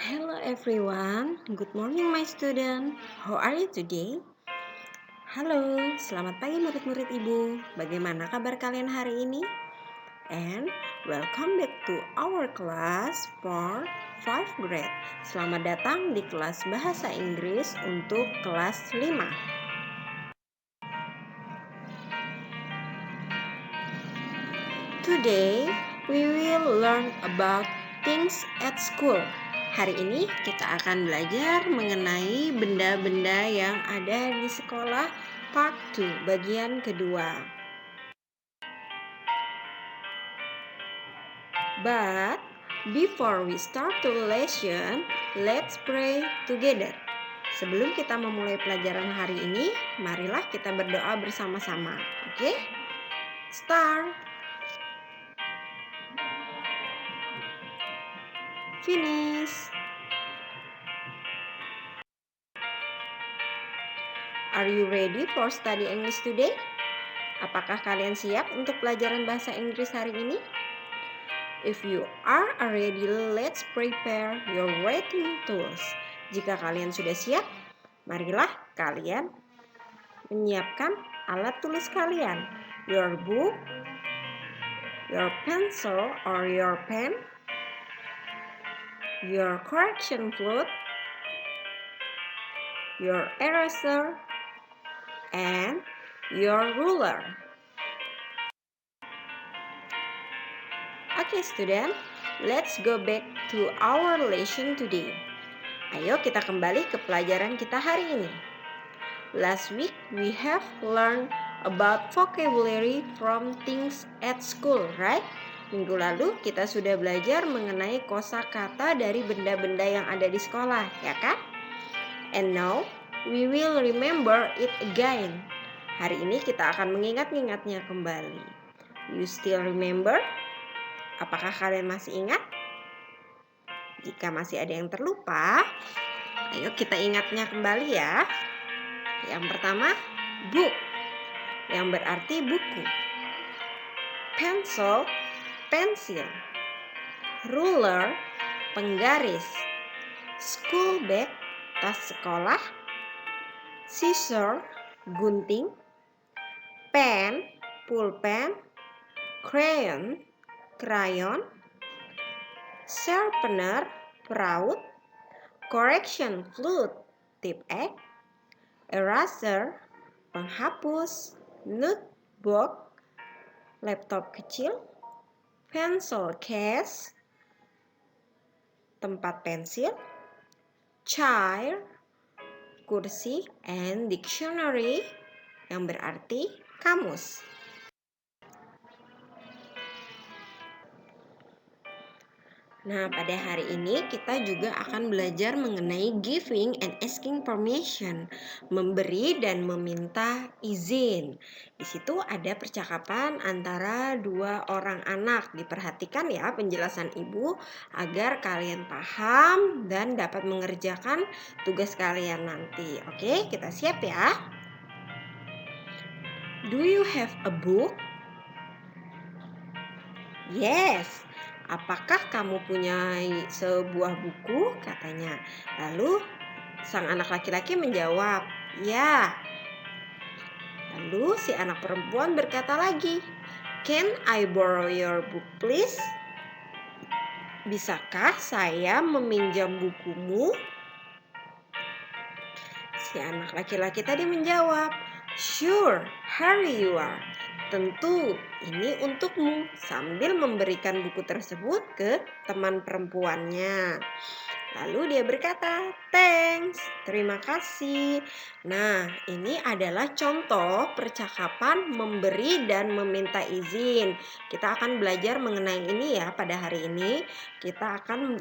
Hello everyone, good morning my student. How are you today? Halo, selamat pagi murid-murid ibu. Bagaimana kabar kalian hari ini? And welcome back to our class for 5 grade. Selamat datang di kelas bahasa Inggris untuk kelas 5. Today we will learn about things at school. Hari ini kita akan belajar mengenai benda-benda yang ada di sekolah part 2, bagian kedua. But before we start the lesson, let's pray together. Sebelum kita memulai pelajaran hari ini, marilah kita berdoa bersama-sama. Oke? Start. Finish. Are you ready for study English today? Apakah kalian siap untuk pelajaran bahasa Inggris hari ini? If you are ready, let's prepare your writing tools. Jika kalian sudah siap, marilah kalian menyiapkan alat tulis kalian. Your book, your pencil or your pen, your correction fluid, your eraser, and your ruler. Okay student, let's go back to our lesson today. Ayo kita kembali ke pelajaran kita hari ini. Last week we have learned about vocabulary from things at school, right? Minggu lalu kita sudah belajar mengenai kosakata dari benda-benda yang ada di sekolah, ya kan? And now we will remember it again. Hari ini kita akan mengingat-ingatnya kembali. You still remember? Apakah kalian masih ingat? Jika masih ada yang terlupa, ayo kita ingatnya kembali ya. Yang pertama, book, yang berarti buku. Pencil, pensil. Ruler, penggaris. School bag, tas sekolah. Scissor, gunting. Pen, pulpen. Crayon, krayon. Sharpener, peraut. Correction fluid, tip X. Eraser, penghapus. Notebook, laptop kecil. Pencil case, tempat pensil. Chair, kursi. And dictionary, yang berarti kamus. Nah, pada hari ini kita juga akan belajar mengenai giving and asking permission, memberi dan meminta izin. Di situ ada percakapan antara dua orang anak. Diperhatikan ya penjelasan ibu agar kalian paham dan dapat mengerjakan tugas kalian nanti. Oke, kita siap ya? Do you have a book? Yes. Apakah kamu punya sebuah buku? Katanya. Lalu sang anak laki-laki menjawab, ya. Lalu si anak perempuan berkata lagi, can I borrow your book please? Bisakah saya meminjam bukumu? Si anak laki-laki tadi menjawab, sure, here you are. Tentu, ini untukmu, sambil memberikan buku tersebut ke teman perempuannya. Lalu dia berkata, thanks, terima kasih. Nah, ini adalah contoh percakapan memberi dan meminta izin. Kita akan belajar mengenai ini ya pada hari ini. Kita akan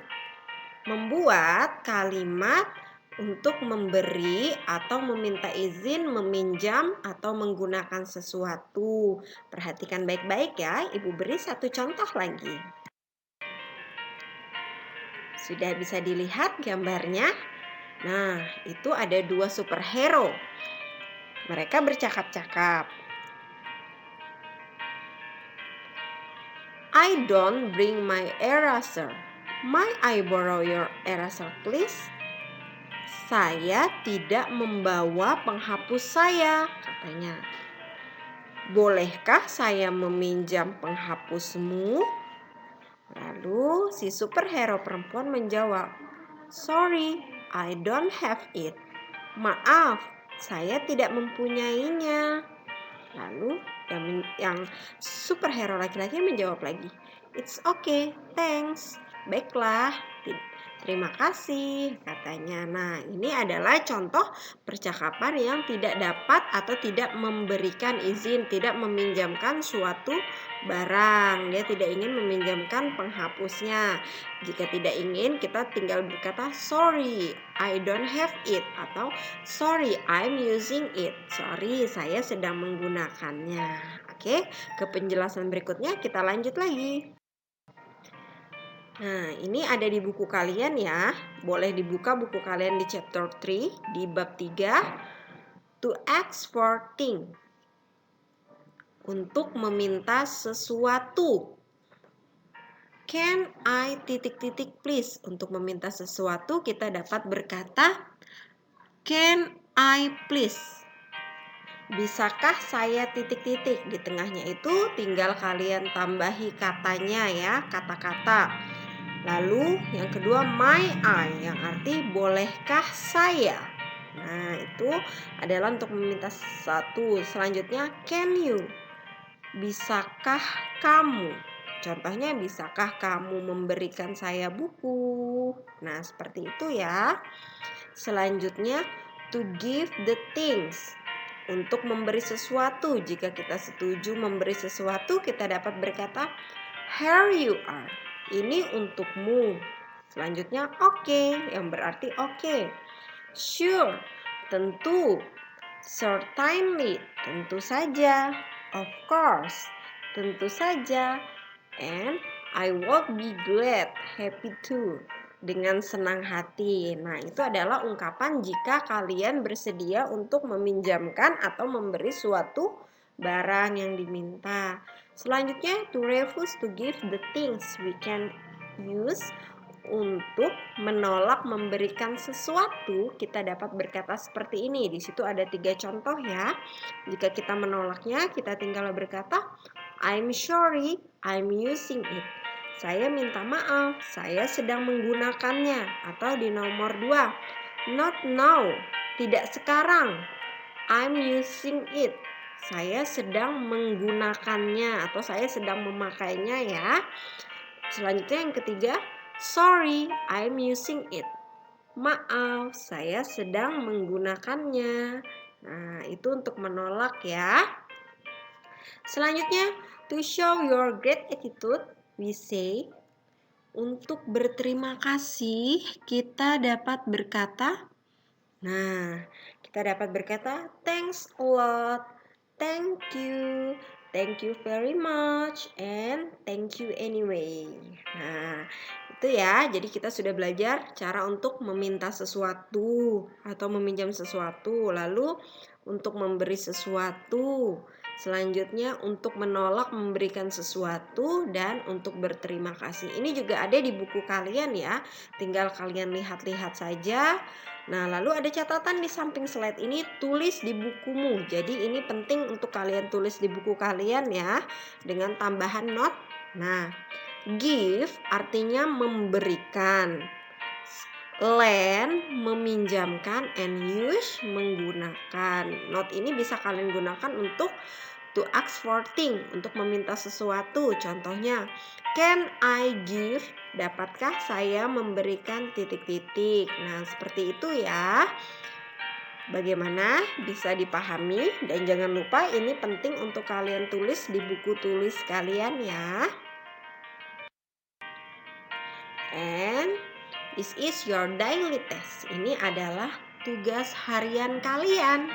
membuat kalimat untuk memberi atau meminta izin, meminjam atau menggunakan sesuatu. Perhatikan baik-baik ya. Ibu beri satu contoh lagi. Sudah bisa dilihat gambarnya? Nah, itu ada dua superhero. Mereka bercakap-cakap. I don't bring my eraser. May I borrow your eraser please? Saya tidak membawa penghapus saya, katanya. Bolehkah saya meminjam penghapusmu? Lalu si superhero perempuan menjawab, Sorry, I don't have it. Maaf, saya tidak mempunyainya. Lalu yang superhero laki-laki menjawab lagi, It's okay, thanks. Baiklah, terima kasih, katanya. Nah, ini adalah contoh percakapan yang tidak dapat atau tidak memberikan izin, tidak meminjamkan suatu barang. Dia tidak ingin meminjamkan penghapusnya. Jika tidak ingin, kita tinggal berkata, Sorry, I don't have it. Atau, Sorry, I'm using it. Sorry, saya sedang menggunakannya. Oke, ke penjelasan berikutnya kita lanjut lagi. Nah, ini ada di buku kalian ya. Boleh dibuka buku kalian di chapter 3, di bab 3. To ask for thing. Untuk meminta sesuatu. Can I ... please? Untuk meminta sesuatu kita dapat berkata, Can I please? Bisakah saya ... Di tengahnya itu tinggal kalian tambahi katanya ya, kata-kata. Lalu yang kedua may I, yang arti bolehkah saya. Nah, itu adalah untuk meminta sesuatu. Selanjutnya can you, bisakah kamu. Contohnya, bisakah kamu memberikan saya buku. Nah, seperti itu ya. Selanjutnya to give the things, untuk memberi sesuatu. Jika kita setuju memberi sesuatu, kita dapat berkata here you are, ini untukmu. Selanjutnya okay, yang berarti okay. Sure, tentu. Certainly, tentu saja. Of course, tentu saja. And I will be glad, happy too, dengan senang hati. Nah, itu adalah ungkapan jika kalian bersedia untuk meminjamkan atau memberi suatu barang yang diminta. Selanjutnya, to refuse to give the things we can use, untuk menolak memberikan sesuatu, kita dapat berkata seperti ini. Di situ ada 3 contoh ya. Jika kita menolaknya, kita tinggal berkata, I'm sorry, I'm using it. Saya minta maaf, saya sedang menggunakannya. Atau di nomor 2, not now, tidak sekarang. I'm using it. Saya sedang menggunakannya atau saya sedang memakainya ya. Selanjutnya yang ketiga, sorry, I'm using it. Maaf, saya sedang menggunakannya. Nah, itu untuk menolak ya. Selanjutnya, to show your great attitude, we say, untuk berterima kasih, kita dapat berkata, nah, kita dapat berkata, thanks a lot, thank you very much, and thank you anyway. Nah, itu ya. Jadi kita sudah belajar cara untuk meminta sesuatu atau meminjam sesuatu. Lalu untuk memberi sesuatu. Selanjutnya untuk menolak memberikan sesuatu dan untuk berterima kasih. Ini juga ada di buku kalian ya. Tinggal kalian lihat-lihat saja. Nah, lalu ada catatan di samping slide ini, tulis di bukumu. Jadi ini penting untuk kalian tulis di buku kalian ya, dengan tambahan not. Nah, give artinya memberikan, lend meminjamkan, and use menggunakan. Not ini bisa kalian gunakan untuk to ask for thing, untuk meminta sesuatu. Contohnya, can I give? Dapatkah saya memberikan ... Nah, seperti itu ya. Bagaimana? Bisa dipahami? Dan jangan lupa ini penting untuk kalian tulis di buku tulis kalian ya. And this is your daily test. Ini adalah tugas harian kalian.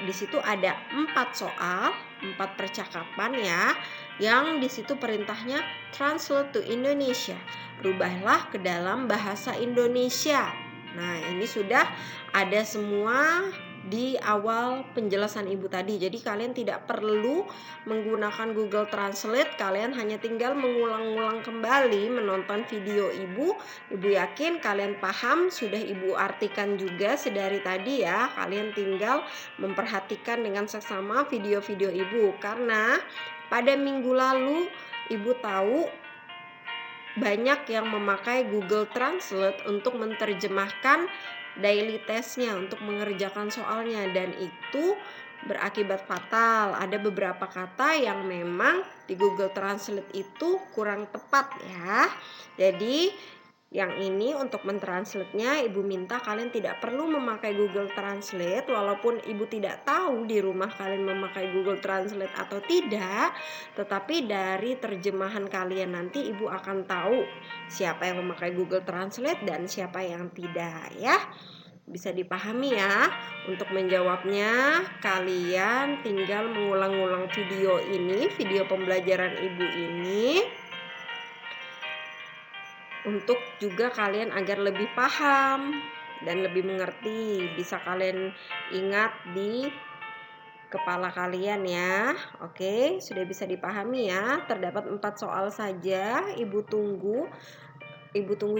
Di situ ada 4 soal, 4 percakapan ya, yang di situ perintahnya translate to Indonesia. Rubahlah ke dalam bahasa Indonesia. Nah, ini sudah ada semua di awal penjelasan ibu tadi. Jadi kalian tidak perlu menggunakan Google Translate, kalian hanya tinggal mengulang-ulang kembali menonton video ibu. Ibu yakin kalian paham, sudah ibu artikan juga sedari tadi ya. Kalian tinggal memperhatikan dengan seksama video-video ibu. Karena pada minggu lalu ibu tahu banyak yang memakai Google Translate untuk menerjemahkan daily testnya, untuk mengerjakan soalnya, dan itu berakibat fatal. Ada beberapa kata yang memang di Google Translate itu kurang tepat ya. Jadi yang ini untuk mentranslate-nya ibu minta kalian tidak perlu memakai Google Translate. Walaupun ibu tidak tahu di rumah kalian memakai Google Translate atau tidak, tetapi dari terjemahan kalian nanti ibu akan tahu siapa yang memakai Google Translate dan siapa yang tidak ya. Bisa dipahami ya. Untuk menjawabnya kalian tinggal mengulang-ulang video ini, video pembelajaran ibu ini, untuk juga kalian agar lebih paham dan lebih mengerti. Bisa kalian ingat di kepala kalian ya. Oke, sudah bisa dipahami ya. Terdapat 4 soal saja. Ibu tunggu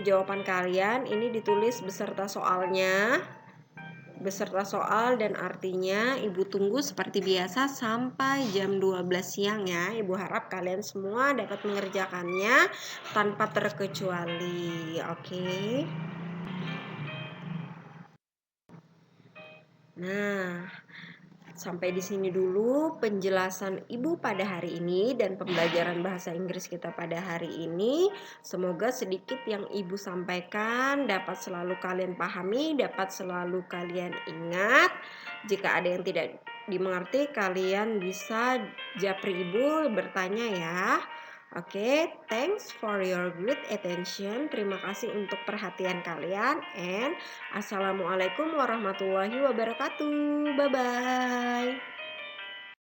jawaban kalian. Ini ditulis beserta soalnya, beserta soal dan artinya. Ibu tunggu seperti biasa sampai jam 12 siang ya. Ibu harap kalian semua dapat mengerjakannya tanpa terkecuali. Oke. Nah, sampai di sini dulu penjelasan ibu pada hari ini dan pembelajaran bahasa Inggris kita pada hari ini. Semoga sedikit yang ibu sampaikan dapat selalu kalian pahami, dapat selalu kalian ingat. Jika ada yang tidak dimengerti, kalian bisa japri ibu, bertanya ya. Oke, thanks for your great attention. Terima kasih untuk perhatian kalian, and assalamualaikum warahmatullahi wabarakatuh. Bye bye.